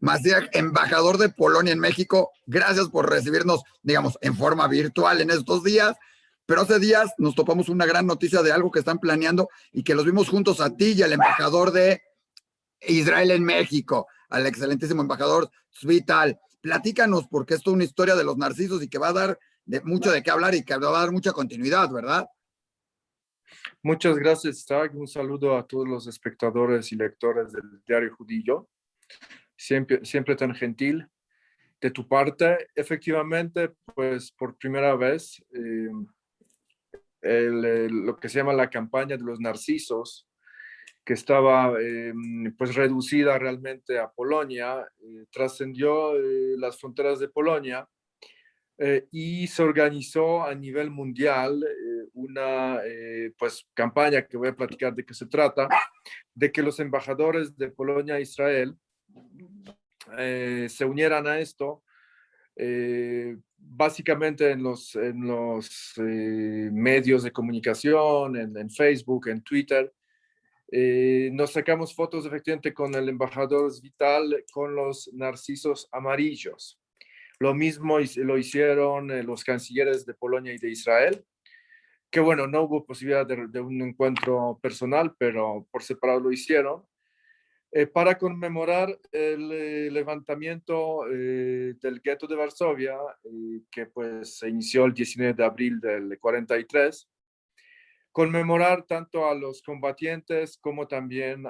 Maciej, embajador de Polonia en México, gracias por recibirnos, digamos, en forma virtual en estos días. Pero hace días nos topamos una gran noticia de algo que están planeando y que los vimos juntos a ti y al embajador de Israel en México, al excelentísimo embajador Zvital. Platícanos, porque esto es una historia de los narcisos y que va a dar mucho de qué hablar y que va a dar mucha continuidad, ¿verdad? Muchas gracias, Tag. Un saludo a todos los espectadores y lectores del Diario Judío. Siempre tan gentil de tu parte. Efectivamente, pues por primera vez, lo que se llama la campaña de los narcisos, que estaba pues reducida realmente a Polonia, trascendió las fronteras de Polonia y se organizó a nivel mundial una pues campaña que voy a platicar de qué se trata, de que los embajadores de Polonia e Israel se unieran a esto, básicamente en los medios de comunicación, en Facebook, en Twitter. Nos sacamos fotos efectivamente con el embajador Zvital con los narcisos amarillos. Lo mismo lo hicieron los cancilleres de Polonia y de Israel, que bueno, no hubo posibilidad de un encuentro personal, pero por separado lo hicieron, para conmemorar el levantamiento del gueto de Varsovia, que pues se inició el 19 de abril del 43, conmemorar tanto a los combatientes como también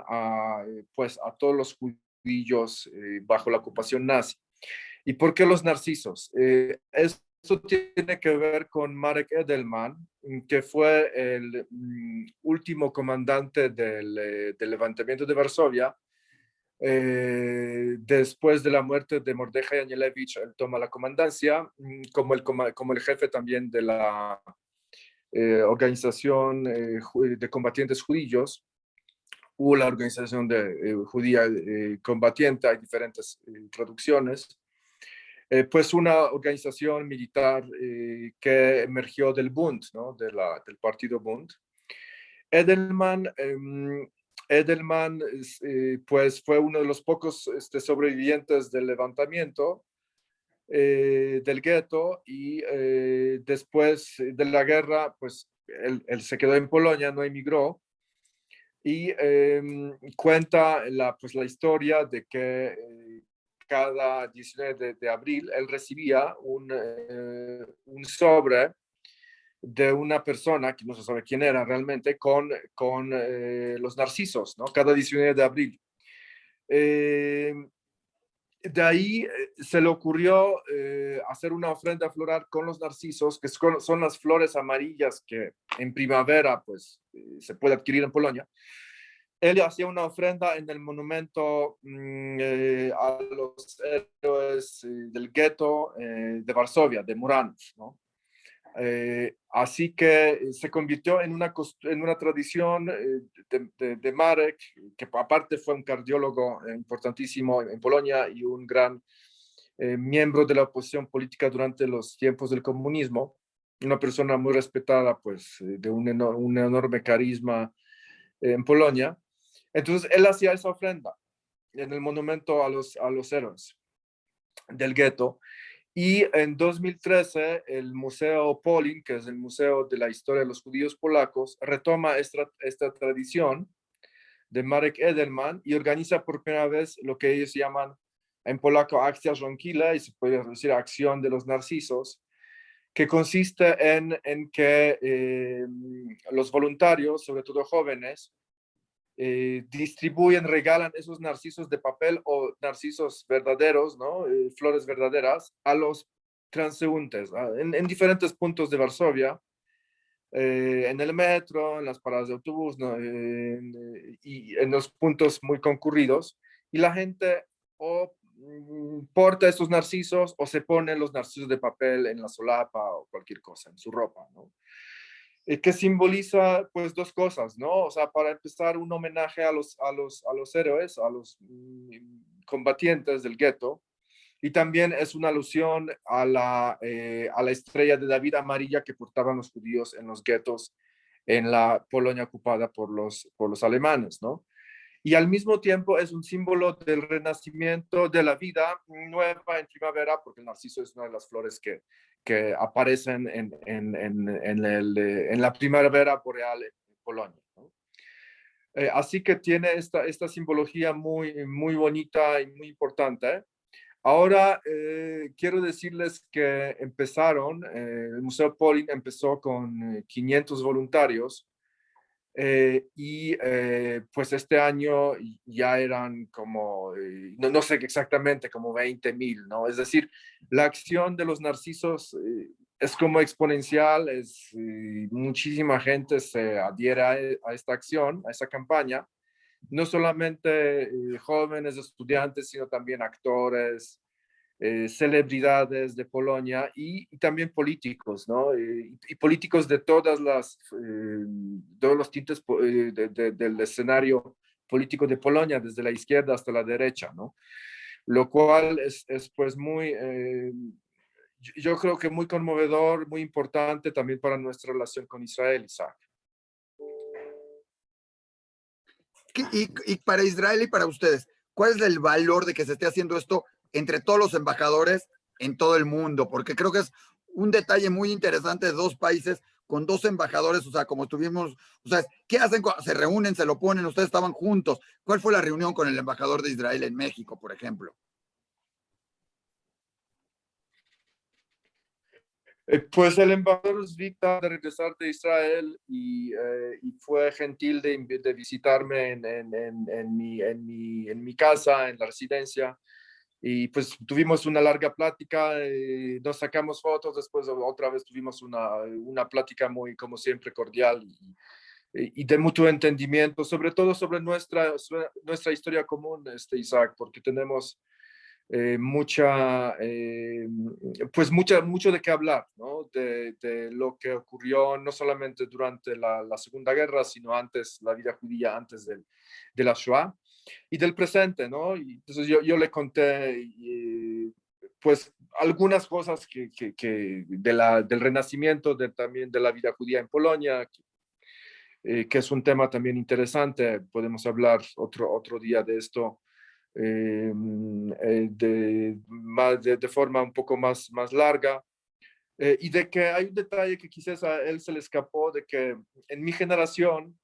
pues a todos los judíos bajo la ocupación nazi. ¿Y por qué los narcisos? Esto tiene que ver con Marek Edelman, que fue el último comandante del levantamiento de Varsovia. Después de la muerte de Mordechai Anielewicz, él toma la comandancia como el jefe también de la organización de combatientes judíos, o la organización de judía combatiente, hay diferentes traducciones. Pues una organización militar que emergió del Bund, ¿no? Del partido Bund. Edelman, pues fue uno de los pocos sobrevivientes del levantamiento del gueto, y después de la guerra, pues él se quedó en Polonia, no emigró, y cuenta pues la historia de que cada 19 de abril él recibía un sobre de una persona que no se sabe quién era realmente, con los narcisos, ¿no? Cada 19 de abril. De ahí se le ocurrió hacer una ofrenda floral con los narcisos, que son las flores amarillas que en primavera pues se puede adquirir en Polonia. Él hacía una ofrenda en el monumento a los héroes del gueto de Varsovia, de Muranów, ¿no? Así que se convirtió en una tradición de Marek, que aparte fue un cardiólogo importantísimo en Polonia y un gran miembro de la oposición política durante los tiempos del comunismo, una persona muy respetada, pues de un enorme carisma en Polonia. Entonces él hacía esa ofrenda en el monumento a los héroes del gueto. Y en 2013, el Museo Polin, que es el Museo de la Historia de los Judíos Polacos, retoma esta tradición de Marek Edelman y organiza por primera vez lo que ellos llaman en polaco Akcja Żonkile, y se puede decir Acción de los Narcisos, que consiste en que los voluntarios, sobre todo jóvenes, distribuyen, regalan esos narcisos de papel o narcisos verdaderos, ¿no? Flores verdaderas a los transeúntes en diferentes puntos de Varsovia, en el metro, en las paradas de autobús, ¿no? Y en los puntos muy concurridos, y la gente o porta estos narcisos o se pone los narcisos de papel en la solapa o cualquier cosa, en su ropa, ¿no? Que simboliza pues dos cosas, ¿no? O sea, para empezar, un homenaje a los héroes, a los combatientes del gueto, y también es una alusión a la estrella de David amarilla que portaban los judíos en los guetos en la Polonia ocupada por los alemanes, ¿no? y al mismo tiempo es un símbolo del renacimiento de la vida nueva en primavera, porque el narciso es una de las flores que aparecen en la primavera boreal en Polonia, ¿no? Así que tiene esta simbología muy bonita y muy importante. Ahora, quiero decirles que el Museo Polin empezó con 500 voluntarios, pues este año ya eran como, no sé exactamente, como 20,000, ¿no? Es decir, la acción de los narcisos es como exponencial, muchísima gente se adhiere a esta acción, a esta campaña, no solamente jóvenes estudiantes, sino también actores, celebridades de Polonia y también políticos, ¿no? Y políticos de todos los tintes del escenario político de Polonia, desde la izquierda hasta la derecha, ¿no? Lo cual es pues yo creo que muy conmovedor, muy importante también para nuestra relación con Israel, Isaac. Y para Israel y para ustedes, ¿cuál es el valor de que se esté haciendo esto entre todos los embajadores en todo el mundo? Porque creo que es un detalle muy interesante de dos países con dos embajadores, o sea, como tuvimos, o sea, ¿qué hacen? Se reúnen, se lo ponen, ustedes estaban juntos. ¿Cuál fue la reunión con el embajador de Israel en México, por ejemplo? Pues el embajador Zvita de regresar de Israel y fue gentil de visitarme en mi casa, en la residencia. Y pues tuvimos una larga plática, nos sacamos fotos, después otra vez tuvimos una plática muy, como siempre, cordial y de mutuo entendimiento, sobre todo sobre nuestra historia común, Isaac, porque tenemos mucho de qué hablar, ¿no? De lo que ocurrió no solamente durante la Segunda Guerra, sino antes, la vida judía antes de la Shoah, y del presente, ¿no? Y entonces yo le conté, pues, algunas cosas del renacimiento, también de la vida judía en Polonia, que es un tema también interesante. Podemos hablar otro día de esto de forma un poco más larga. Y de que hay un detalle que quizás a él se le escapó, de que en mi generación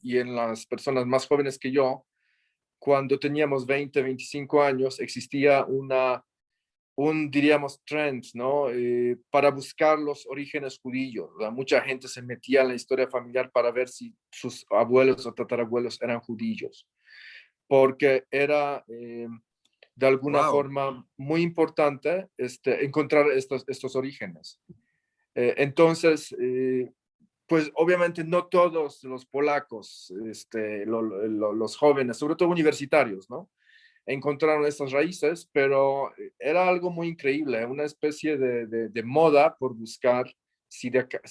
y en las personas más jóvenes que yo, cuando teníamos 20, 25 años, existía diríamos, trend, ¿no? Para buscar los orígenes judíos, ¿verdad? Mucha gente se metía en la historia familiar para ver si sus abuelos o tatarabuelos eran judíos, porque era de alguna Wow. forma muy importante encontrar estos orígenes. Entonces, pues obviamente no todos los polacos, los jóvenes, sobre todo universitarios, ¿no? Encontraron estas raíces, pero era algo muy increíble, una especie de moda por buscar si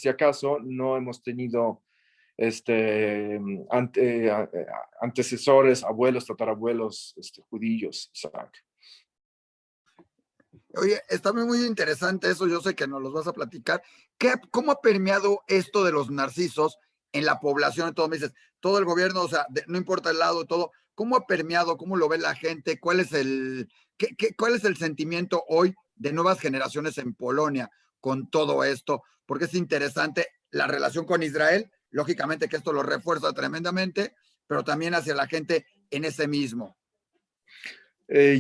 acaso no hemos tenido antecesores, abuelos, tatarabuelos judíos, Isaac. Oye, está muy interesante eso, yo sé que nos los vas a platicar. ¿Cómo ha permeado esto de los narcisos en la población? Todo me dices, todo el gobierno, o sea, no importa el lado, todo. ¿Cómo ha permeado? ¿Cómo lo ve la gente? ¿Cuál es el sentimiento hoy de nuevas generaciones en Polonia con todo esto? Porque es interesante la relación con Israel, lógicamente que esto lo refuerza tremendamente, pero también hacia la gente en ese mismo.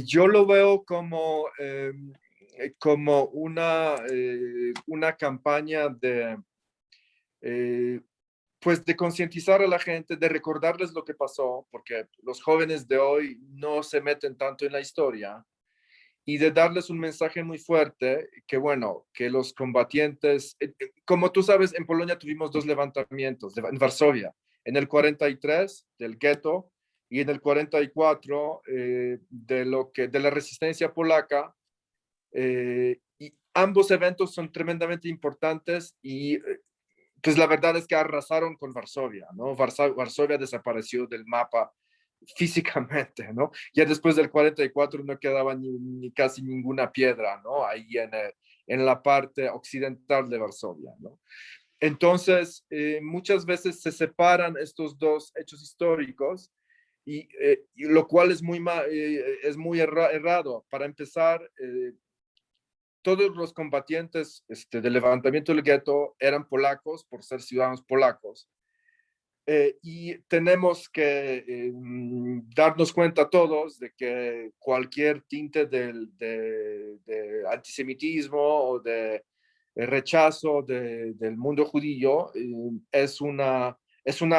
Yo lo veo como una campaña pues de concientizar a la gente, de recordarles lo que pasó, porque los jóvenes de hoy no se meten tanto en la historia, y de darles un mensaje muy fuerte, que bueno, que los combatientes, como tú sabes, en Polonia tuvimos dos levantamientos, en Varsovia, en el 43 del gueto y en el 44 de la resistencia polaca, y ambos eventos son tremendamente importantes y pues la verdad es que arrasaron con Varsovia, ¿no? Varsovia desapareció del mapa físicamente, ¿no? Ya después del 44 no quedaba ni casi ninguna piedra, ¿no? Ahí en la parte occidental de Varsovia, ¿no? Entonces, muchas veces se separan estos dos hechos históricos y lo cual es muy errado. Para empezar, todos los combatientes del levantamiento del gueto eran polacos por ser ciudadanos polacos. Y tenemos que darnos cuenta todos de que cualquier tinte de antisemitismo o de rechazo del mundo judío es una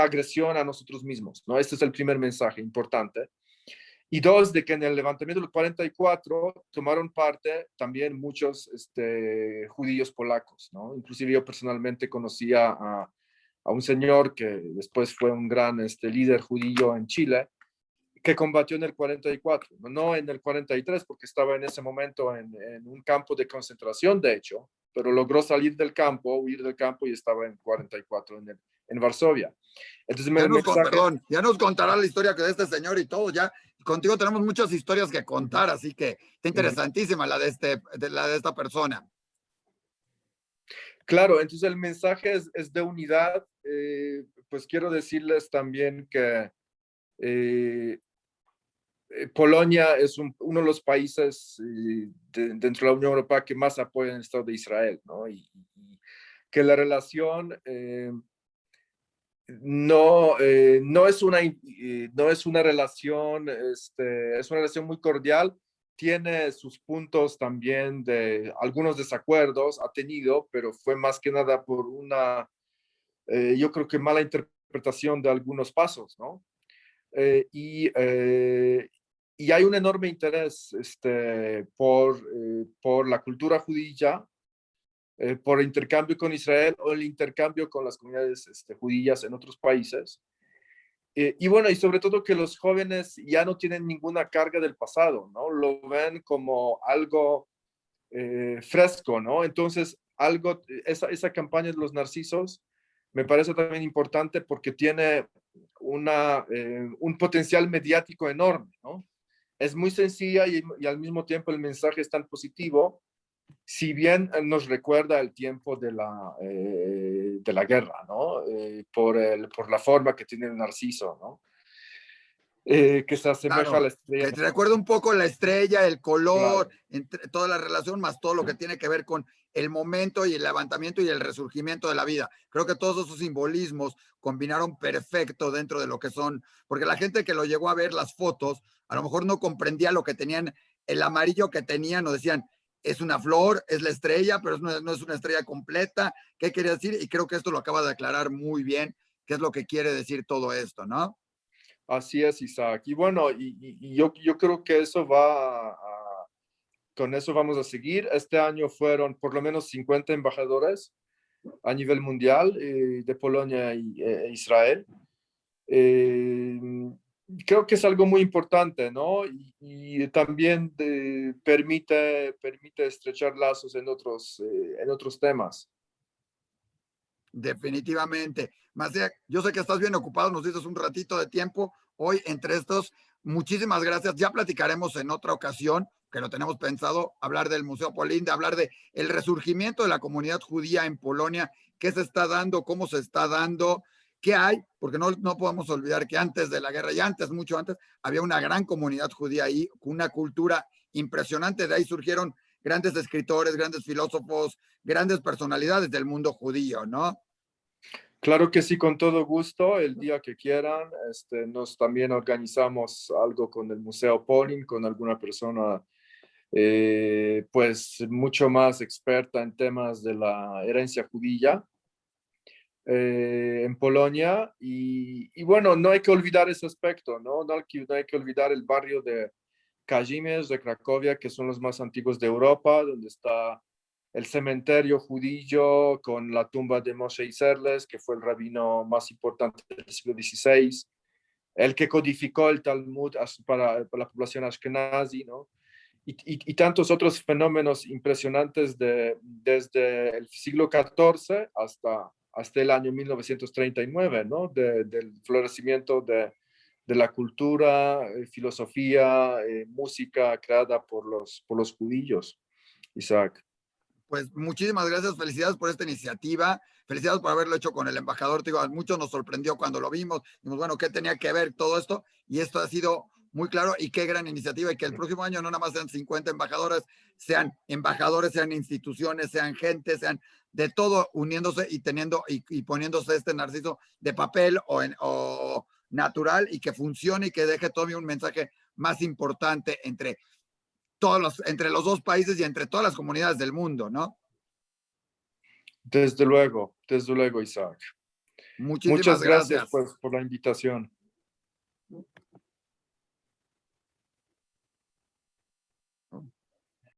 agresión a nosotros mismos, ¿no? Este es el primer mensaje importante. Y dos, de que en el levantamiento del 44 tomaron parte también muchos judíos polacos, ¿no? Inclusive yo personalmente conocía a un señor que después fue un gran líder judío en Chile, que combatió en el 44, no en el 43, porque estaba en ese momento en un campo de concentración, de hecho, pero logró salir del campo, huir del campo y estaba en 44 en Varsovia. Entonces, Perdón, ya nos contará la historia de este señor y todo, ya contigo tenemos muchas historias que contar, así que está interesantísima la de esta persona. Claro, entonces el mensaje es de unidad. Pues quiero decirles también que Polonia es uno de los países dentro de la Unión Europea que más apoyan el Estado de Israel, ¿no? Y que la relación no es una relación, es una relación muy cordial, tiene sus puntos también de algunos desacuerdos, ha tenido, pero fue más que nada por yo creo que mala interpretación de algunos pasos, ¿no? Y hay un enorme interés por la cultura judía, por el intercambio con Israel o el intercambio con las comunidades judías en otros países. Y bueno, y sobre todo que los jóvenes ya no tienen ninguna carga del pasado, ¿no? Lo ven como algo fresco, ¿no? Entonces, esa campaña de los narcisos me parece también importante porque tiene un potencial mediático enorme, ¿no? Es muy sencilla y al mismo tiempo el mensaje es tan positivo, si bien nos recuerda el tiempo de la guerra, ¿no? Por la forma que tiene el narciso, ¿no? Que se asemeja a Claro, la estrella. que te recuerda un poco la estrella, el color, Claro. entre toda la relación, más todo lo que tiene que ver con el momento y el levantamiento y el resurgimiento de la vida. Creo que todos esos simbolismos combinaron perfecto dentro de lo que son, porque la gente que lo llegó a ver las fotos, a lo mejor no comprendía lo que tenían, el amarillo que tenían, o decían, es una flor, es la estrella, pero no es una estrella completa. ¿Qué quería decir? Y creo que esto lo acaba de aclarar muy bien, qué es lo que quiere decir todo esto, ¿no? Así es, Isaac. Y bueno, y yo creo que con eso vamos a seguir. Este año fueron por lo menos 50 embajadores a nivel mundial de Polonia e Israel. Eh, Creo que es algo muy importante, ¿no? Y también permite estrechar lazos en otros temas. Definitivamente. Macía, yo sé que estás bien ocupado, nos dices un ratito de tiempo hoy entre estos. Muchísimas gracias. Ya platicaremos en otra ocasión, que lo tenemos pensado, hablar del Museo Polín, de hablar de el resurgimiento de la comunidad judía en Polonia, qué se está dando, cómo se está dando, qué hay, porque no podemos olvidar que antes de la guerra y antes, mucho antes, había una gran comunidad judía ahí, una cultura impresionante. De ahí surgieron grandes escritores, grandes filósofos, grandes personalidades del mundo judío, ¿no? Claro que sí, con todo gusto, el día que quieran. Nos también organizamos algo con el Museo Polin, con alguna persona pues mucho más experta en temas de la herencia judía en Polonia. Y bueno, no hay que olvidar ese aspecto, ¿no? No hay que olvidar el barrio de Kazimierz, de Cracovia, que son los más antiguos de Europa, donde está el cementerio judío con la tumba de Moshe Isserles, que fue el rabino más importante del siglo XVI, el que codificó el Talmud para la población ashkenazi, ¿no? Y tantos otros fenómenos impresionantes desde el siglo XIV hasta el año 1939, ¿no? Del florecimiento de la cultura, filosofía, música creada por los judíos, Isaac. Pues muchísimas gracias, felicidades por esta iniciativa, felicidades por haberlo hecho con el embajador. Te digo, a muchos nos sorprendió cuando lo vimos. Dijimos, bueno, ¿qué tenía que ver todo esto? Y esto ha sido muy claro y qué gran iniciativa. Y que el próximo año no nada más sean 50 embajadores, sean instituciones, sean gente, sean de todo uniéndose y teniendo y poniéndose este Narciso de papel o natural y que funcione y que deje todavía un mensaje más importante entre entre los dos países y entre todas las comunidades del mundo, ¿no? Desde luego, Muchísimas muchas gracias gracias. pues por la invitación.